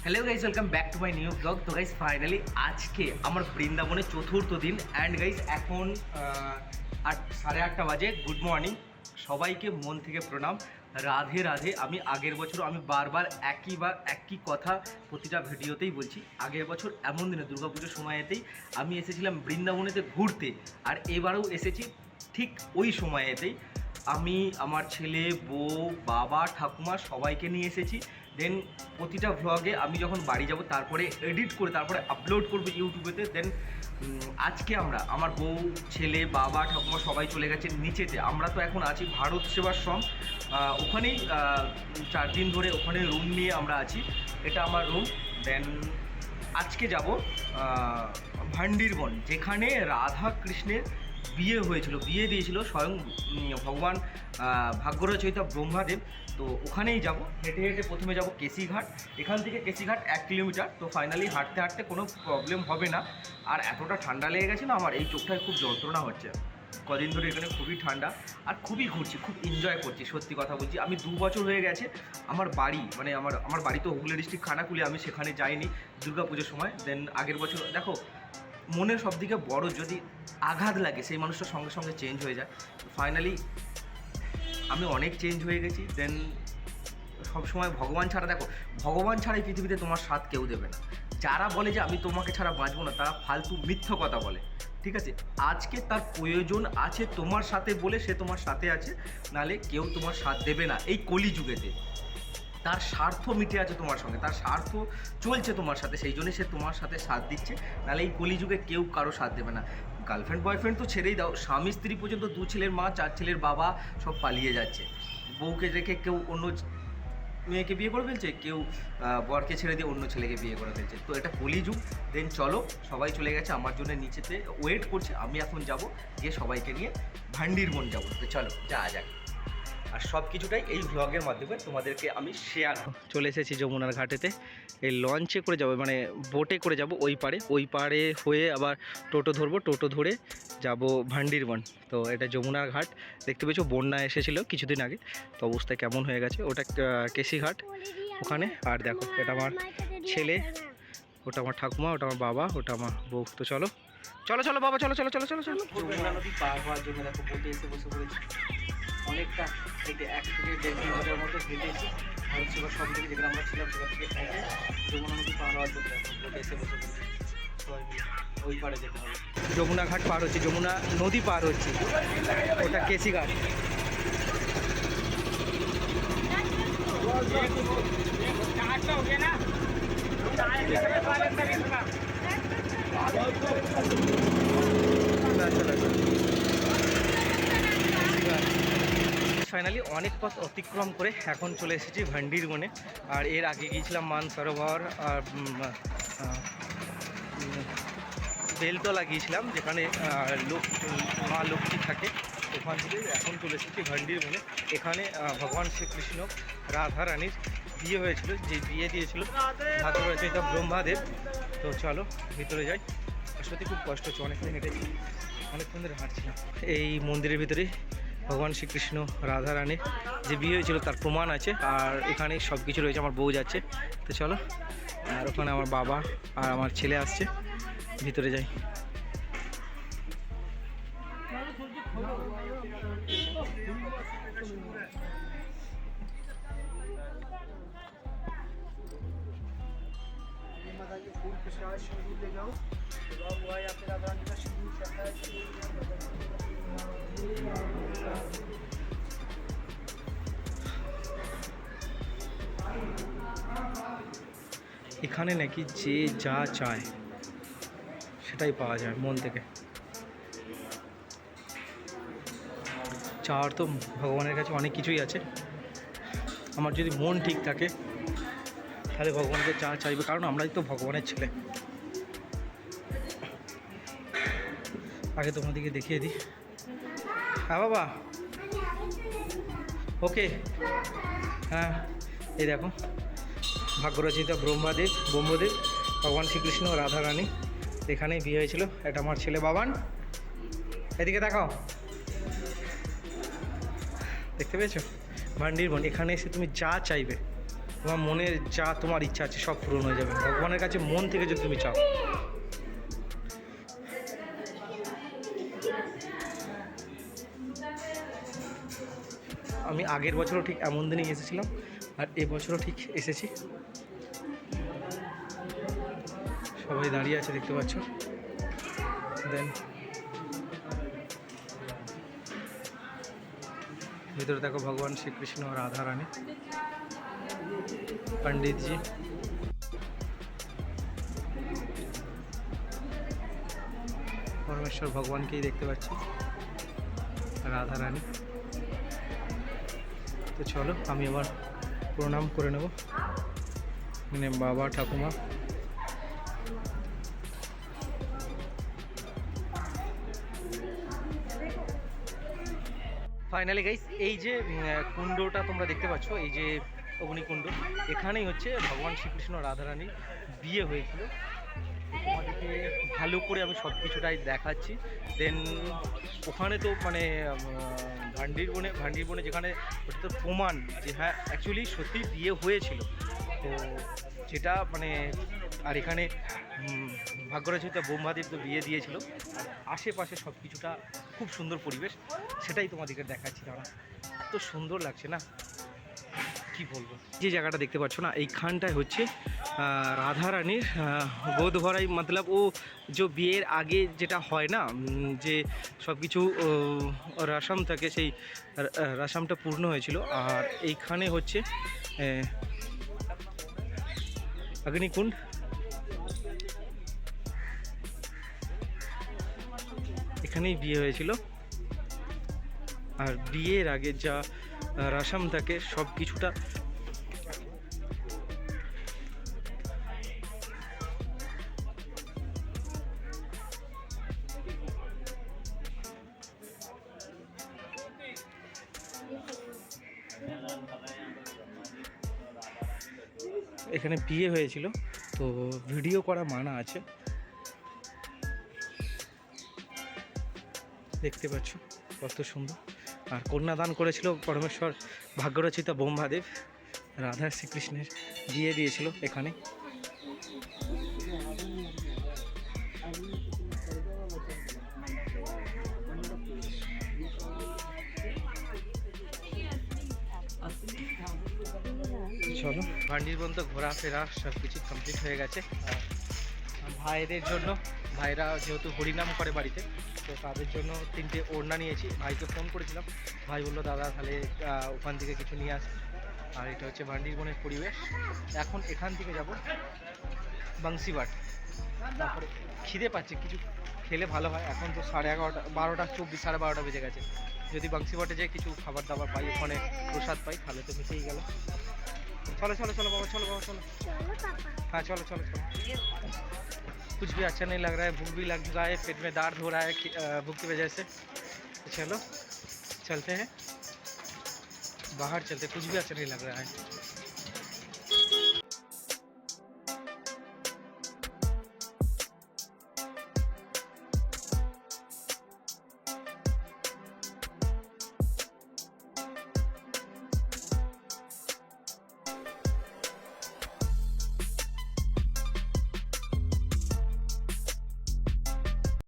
Hello guys, welcome back to my new blog. তো guys finally আজকে আমার বৃন্দাবনের চতুর্থ দিন অ্যান্ড গাইস এখন 8:30 বাজে। গুড মর্নিং সবাইকে, মন থেকে প্রণাম, রাধে রাধে। আমি আগের বছর বারবার একই কথা প্রতিটা ভিডিওতেই বলছি। আগের বছর এমন দিনে দুর্গাপুজোর সময়েতেই আমি এসেছিলাম বৃন্দাবনেতে ঘুরতে, আর এবারেও এসেছি ঠিক ওই সময়েতেই। আমি আমার ছেলে, বউ, বাবা, ঠাকুমা সবাইকে নিয়ে এসেছি। দেন প্রতিটা ভ্লগে আমি যখন বাড়ি যাব তারপরে এডিট করে তারপরে আপলোড করবো ইউটিউবেতে। দেন আজকে আমার বউ, ছেলে, বাবা, ঠাকুমা সবাই চলে গেছে নিচেতে। আমরা তো এখন আছি ভারত সেবাশ্রম, ওখানেই 4 দিন ধরে ওখানে রুম নিয়ে আমরা আছি। এটা আমার রুম। দেন আজকে যাব ভান্ডিরবন, যেখানে রাধা কৃষ্ণের বিয়ে হয়েছিল, বিয়ে দিয়েছিল স্বয়ং ভগবান ভাগ্যরচয়িতা ব্রহ্মাদেব। তো ওখানেই যাব। হেঁটে হেঁটে প্রথমে যাব কেসিঘাট। এখান থেকে কেসিঘাট 1 কিলোমিটার। তো ফাইনালি হাঁটতে হাঁটতে কোনো প্রবলেম হবে না। আর এতটা ঠান্ডা লেগে গেছে না, আমার এই চোখটায় খুব যন্ত্রণা হচ্ছে কদিন ধরে। এখানে খুবই ঠান্ডা আর খুবই ঘুরছি, খুব এনজয় করছি। সত্যি কথা বলছি, আমি 2 বছর হয়ে গেছে আমার বাড়ি, মানে আমার বাড়ি তো হুগলি ডিস্ট্রিক্ট খানাকুলে, আমি সেখানে যাইনি দুর্গাপুজোর সময়। দেন আগের বছর দেখো, মনের সবদিকে বড় যদি আঘাত লাগে সেই মানুষটা সঙ্গে সঙ্গে চেঞ্জ হয়ে যায়। ফাইনালি আমি অনেক চেঞ্জ হয়ে গেছি। দেন সবসময় ভগবান ছাড়া, দেখো ভগবান ছাড়া এই পৃথিবীতে তোমার সাথ কেউ দেবে না। যারা বলে যে আমি তোমাকে ছাড়া বাঁচবো না, তারা ফালতু মিথ্যা কথা বলে। ঠিক আছে, আজকে তার প্রয়োজন আছে তোমার সাথে বলে সে তোমার সাথে আছে, নালে কেউ তোমার সাথ দেবে না এই কলিযুগেতে। তার স্বার্থ মিটে আছে তোমার সঙ্গে, তার স্বার্থ চলছে তোমার সাথে, সেই জন্যই সে তোমার সাথে সাথ দিচ্ছে। নাহলে এই কলিযুগে কেউ কারো সাথ দেবে না। গার্লফ্রেন্ড বয়ফ্রেন্ড তো ছেড়েই দাও, স্বামী স্ত্রী পর্যন্ত 2 ছেলের মা 4 ছেলের বাবা সব পালিয়ে যাচ্ছে। বউকে রেখে কেউ অন্য মেয়েকে বিয়ে করে ফেলছে, কেউ বরকে ছেড়ে দিয়ে অন্য ছেলেকে বিয়ে করে ফেলছে। তো এটা কলিযুগ। দেন চলো, সবাই চলে গেছে আমার জন্য নিচেতে ওয়েট করছে। আমি এখন যাব গিয়ে সবাইকে নিয়ে ভান্ডিরবন যাব। তো চলো যাওয়া যাক। আর সব কিছুটাই এই ভ্লগের মাধ্যমে তোমাদেরকে আমি শেয়ার। চলে এসেছি যমুনার ঘাটেতে। এই লঞ্চে করে যাব, মানে বোটে করে যাব ওই পাড়ে হয়ে আবার টোটো ধরবো, টোটো ধরে যাব ভান্ডিরবন। তো এটা যমুনার ঘাট। দেখতে পেয়েছো বন্যা এসেছিলো কিছুদিন আগে, তো অবস্থায় কেমন হয়ে গেছে। ওটা কেসিঘাট ওখানে। আর দেখো এটা আমার ছেলে, ওটা আমার ঠাকুমা, ওটা আমার বাবা, ওটা আমার বউ। তো চলো চলো চলো বাবা, চলো চলো চলো চলো চলো। যমুনা নদী পার হওয়ার জন্য দেখো বোটে এসে বসে পড়েছি। অনেকটা হেঁটে 1 থেকে 1.5 কিলোমিটার মতো হেঁটেছি। আর সেবার সব থেকে যেখানে আমরা ছিলাম সেখান থেকে হেঁটে যমুনা নদী পার হওয়ার জন্য বোটে এসে বসে পড়েছি। সবাই ওই পাড়ে যেতে হবে। যমুনা ঘাট পার হচ্ছে, যমুনা নদী পার হচ্ছে, ওটা কেসিঘাট। ফাইনালি অনেক পথ অতিক্রম করে এখন চলে এসেছি ভান্ডিরবনে। আর এর আগে গিয়েছিলাম মানসরোবর আর বেলতলা গিয়েছিলাম, যেখানে মা লক্ষ্মী থাকে। ওখান থেকে এখন চলে এসেছি ভান্ডিরবনে। এখানে ভগবান শ্রীকৃষ্ণ রাধা রানীর বিয়ে হয়েছিল, যে বিয়ে দিয়েছিল ভাগ্যরচয়িতা ব্রহ্মাদেব। তো চলো ভিতরে যাই। সত্যি খুব কষ্ট হচ্ছে, অনেকক্ষণ হেঁটেছি, অনেকক্ষণ ধরে হাঁটছিলাম। এই মন্দিরের ভিতরে ভগবান শ্রীকৃষ্ণ রাধা রানীর যে বিয়ে হয়েছিল তার প্রমাণ আছে। আর এখানে সব কিছু রয়েছে। আমার বউ যাচ্ছে, তো চলো। আর ওখানে আমার বাবা আর আমার ছেলে আসছে, ভিতরে যাই। এখানে নাকি যে যা চায় সেটাই পাওয়া যায় মন থেকে। চাওয়ার তো ভগবানের কাছে অনেক কিছুই আছে। আমার যদি মন ঠিক থাকে তাহলে ভগবানকে চা চাইবে, কারণ আমরাই তো ভগবানের ছেলে। আগে তোমাদেরকে দেখিয়ে দিই। হ্যাঁ বাবা, ওকে। হ্যাঁ, এই দেখো ভাগ্যরচয়িতা ব্রহ্মদেব ভগবান শ্রীকৃষ্ণ রাধা রানী এখানেই বিয়ে হয়েছিল। এটা আমার ছেলে বাবান, এদিকে দেখাও। দেখতে পেয়েছো ভান্ডিরবন। এখানে এসে তুমি যা চাইবে তোমার মনের যা তোমার ইচ্ছা আছে সব পূরণ হয়ে যাবে ভগবানের কাছে মন থেকে যদি তুমি চাও। আমি আগের বছরও ঠিক এমন দিনেই এসেছিলাম আর এবছরও ঠিক এসেছি। সবাই দাঁড়িয়ে আছে দেখতে পাচ্ছ। দেন ভিতরে দেখো ভগবান শ্রীকৃষ্ণ আর রাধা রানী, पंडित जी। परमेश्वर भगवान के ही देखते पाচ্ছি, राधा रानी। तो चलो আমি আবার প্রণাম করে নেব মানে বাবা ঠাকুমা। ফাইনালি গাইস এই যে কুণ্ডটা তোমরা দেখতে পাচ্ছ, এই যে অগ্নিকুণ্ড, এখানেই হচ্ছে ভগবান শ্রীকৃষ্ণ রাধারানীর বিয়ে হয়েছিল। তোমাদেরকে ভালো করে আমি সব কিছুটাই দেখাচ্ছি। দেন ওখানে তো মানে ভান্ডির বনে যেখানে ওটা তো প্রমাণ যে হ্যাঁ অ্যাকচুয়ালি সত্যি বিয়ে হয়েছিল। তো যেটা মানে আর এখানে ভাগ্যরচিত ব্রহ্মাদেব তো বিয়ে দিয়েছিল। আর আশেপাশে সব কিছুটা খুব সুন্দর পরিবেশ, সেটাই তোমাদেরকে দেখাচ্ছি। দাঁড়া, এত সুন্দর লাগছে না কি বলবো। যে জায়গাটা দেখতে পাচ্ছ না, এইখানটায় হচ্ছে রাধা রানীর গোদ ভরাই, মতলব ও যে বিয়ের আগে যেটা হয় না, যে সব কিছু রসম থাকে, সেই রসমটা পূর্ণ হয়েছিল। আর এইখানে হচ্ছে অগ্নিকুণ্ড। এখানেই বিয়ে হয়েছিল। আর বিয়ের আগে যা রসম থাকে সব কিছুটা এখানে বিয়ে হয়েছিল। তো ভিডিও করা মানা আছে, দেখতে পাচ্ছ কত সুন্দর। আর কন্যাদান করেছিল পরমেশ্বর ভাগ্যরচিতা ব্রহ্মাদেব, রাধা শ্রীকৃষ্ণের বিয়ে দিয়েছিল এখানে। চলো ভান্ডির বন তো ঘোরাফেরা সব কিছু কমপ্লিট হয়ে গেছে। ভাইদের জন্য, ভাইরা যেহেতু হরিনাম করে বাড়িতে, তো তাদের জন্য 3টে ওড়না নিয়েছি। ভাইকে ফোন করেছিলাম, ভাই বললো দাদা তাহলে ওখান থেকে কিছু নিয়ে আসি। আর এটা হচ্ছে ভান্ডির বনের পরিবেশ। এখন এখান থেকে যাব বাংশিবাট। তারপরে খিদে পাচ্ছে, কিছু খেলে ভালো হয়। এখন তো 11:30, 12:24, 12:30 বেজে গেছে। যদি বাংশিবাটে যেয়ে কিছু খাবার দাবার পাই, ওখানে প্রসাদ পাই, তাহলে তো মিটেই গেল। चलो चलो चलो बाबा, चलो बाबा चलो। हाँ चलो चलो चलो। कुछ भी अच्छा नहीं लग रहा है, भूख भी लग चुका है, पेट में दर्द हो रहा है भूख की वजह से। तो चलो चलते हैं बाहर, चलते, कुछ भी अच्छा नहीं लग रहा है।